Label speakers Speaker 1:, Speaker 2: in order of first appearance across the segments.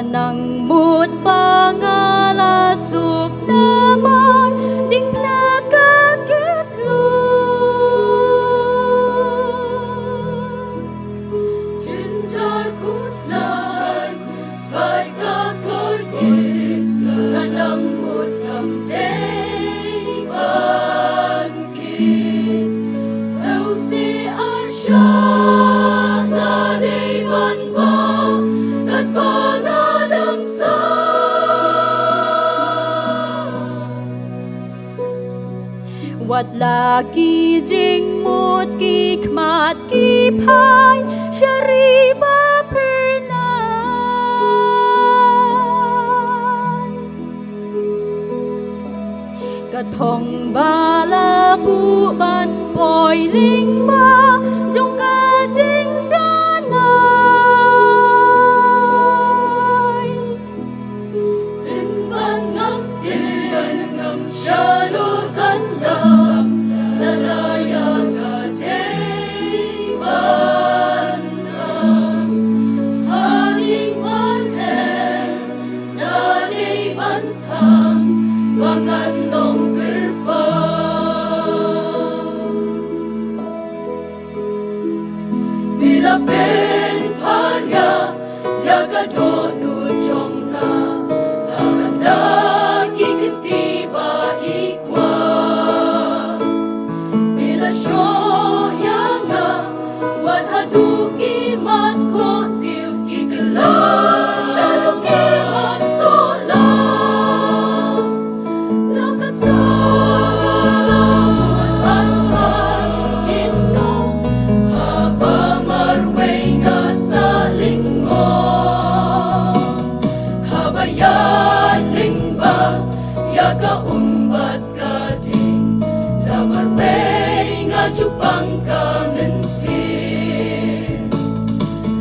Speaker 1: kanang mo't pangalasok naman ding nakakitlo. Jinjar kuslar kusbay kakorgit kanang mo't namday bangkit Hausi arsya naday banba kat pangalang sa Wat laki jing mut kikmat kipai syariba pernai Katong bala buban poi ling ma jong ka jing janai In ban ngam syaro kandang lalaya ka day bandang haring marhen nanay bantang mangandong Bilapin parya yakadonu chongna haman lagi kentiba ikwa Bila shoyanga wan haduki mat ko siu kikla shaluki mat sola Nakatalamut antay inom haba marway nga sa linggo Habayan lingba yaka umbat kading la marway nga chupang kanensin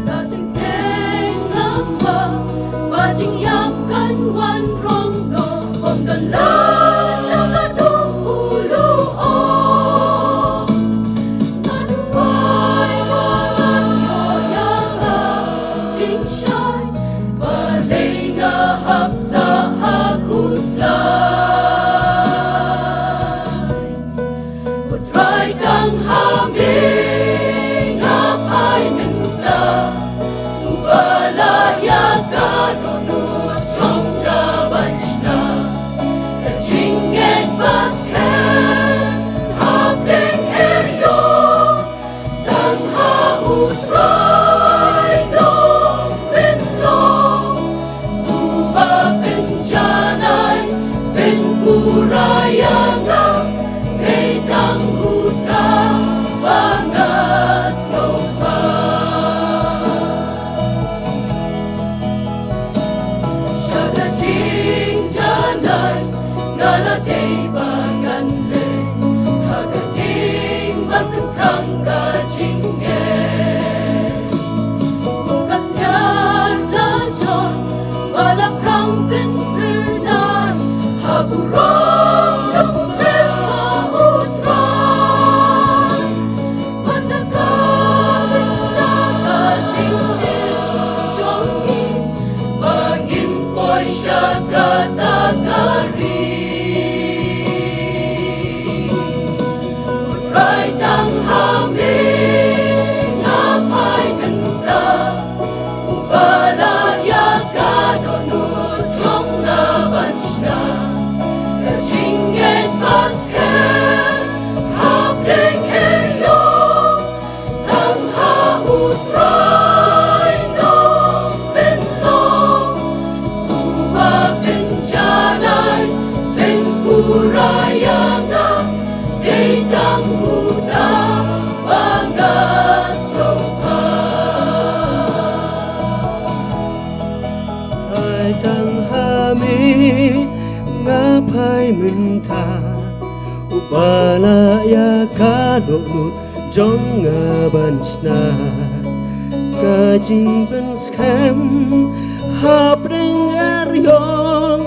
Speaker 1: Lating tengah pa bajing yakan wan rong no om dalan nakatong ulo Nanuway walan yoyanga jing shay balay nga hapsa hakuslay Utray kang haming apay minta Ubalaya ka nunut chong na banchna Kajinget basket hapling eryo Nang hautray long pinlong Uba pinjanay pinkurayanga Ngaydang huta pangas pa Siya jing janay ngaladay banganle Hagating magprang kajingge Bukat siyar dajon wala prang pinpernay Haburong jumpres mautray Matagawin na kajingin Jongin Magimpoy siya katakari Utray tang haming apay ganda Ubalaya ka nunut chong na banchna Kajinget basket hapling eryo Nang hautray nong pinlong Uba pinjanay pinkurayanga Ngaydang huta pangas pa
Speaker 2: Ay tang hami ngapay minta Ubalaya kanunut jong nga banchna Kajing penskem hapring eryong